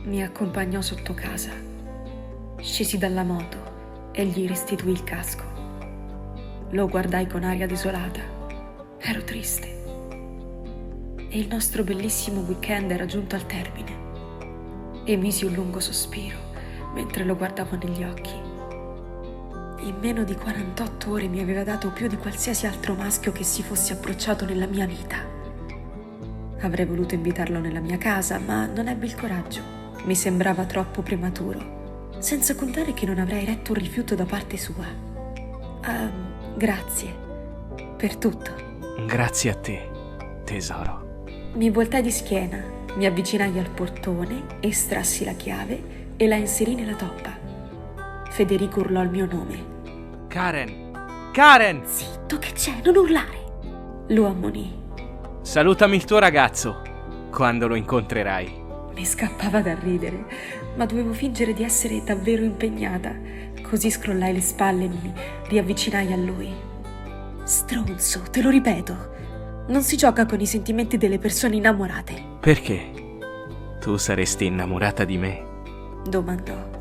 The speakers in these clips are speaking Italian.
Mi accompagnò sotto casa. Scesi dalla moto e gli restituì il casco. Lo guardai con aria desolata. Ero triste. E il nostro bellissimo weekend era giunto al termine. Emisi un lungo sospiro mentre lo guardavo negli occhi. In meno di 48 ore mi aveva dato più di qualsiasi altro maschio che si fosse approcciato nella mia vita. Avrei voluto invitarlo nella mia casa, ma non ebbi il coraggio. Mi sembrava troppo prematuro, senza contare che non avrei retto un rifiuto da parte sua. Grazie per tutto. Grazie a te, tesoro. Mi voltai di schiena, mi avvicinai al portone, estrassi la chiave e la inserì nella toppa. Federico urlò il mio nome. Karen! Karen! Zitto, che c'è? Non urlare! Lo ammonì. Salutami il tuo ragazzo quando lo incontrerai. Mi scappava da ridere, ma dovevo fingere di essere davvero impegnata. Così scrollai le spalle e mi riavvicinai a lui. Stronzo, te lo ripeto. Non si gioca con i sentimenti delle persone innamorate. Perché? Tu saresti innamorata di me? Domandò.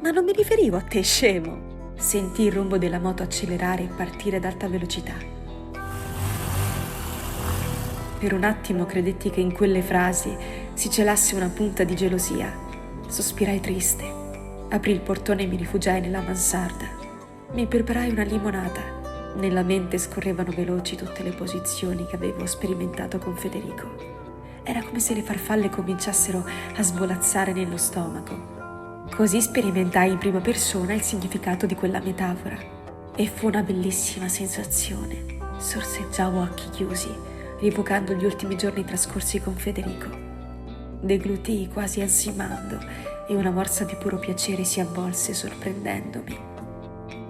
Ma non mi riferivo a te, scemo. Sentii il rombo della moto accelerare e partire ad alta velocità. Per un attimo credetti che in quelle frasi si celasse una punta di gelosia. Sospirai triste. Aprì il portone e mi rifugiai nella mansarda. Mi preparai una limonata. Nella mente scorrevano veloci tutte le posizioni che avevo sperimentato con Federico. Era come se le farfalle cominciassero a svolazzare nello stomaco. Così sperimentai in prima persona il significato di quella metafora. E fu una bellissima sensazione. Sorseggiavo a occhi chiusi, rievocando gli ultimi giorni trascorsi con Federico. Deglutii quasi ansimando e una morsa di puro piacere si avvolse sorprendendomi.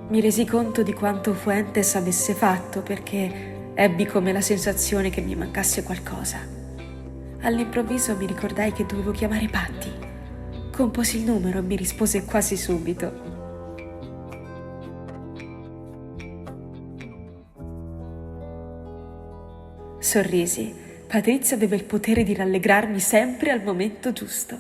Mi resi conto di quanto Fuentes avesse fatto perché ebbi come la sensazione che mi mancasse qualcosa. All'improvviso mi ricordai che dovevo chiamare Patti. Composi il numero e mi rispose quasi subito. Sorrisi. Patrizia aveva il potere di rallegrarmi sempre al momento giusto.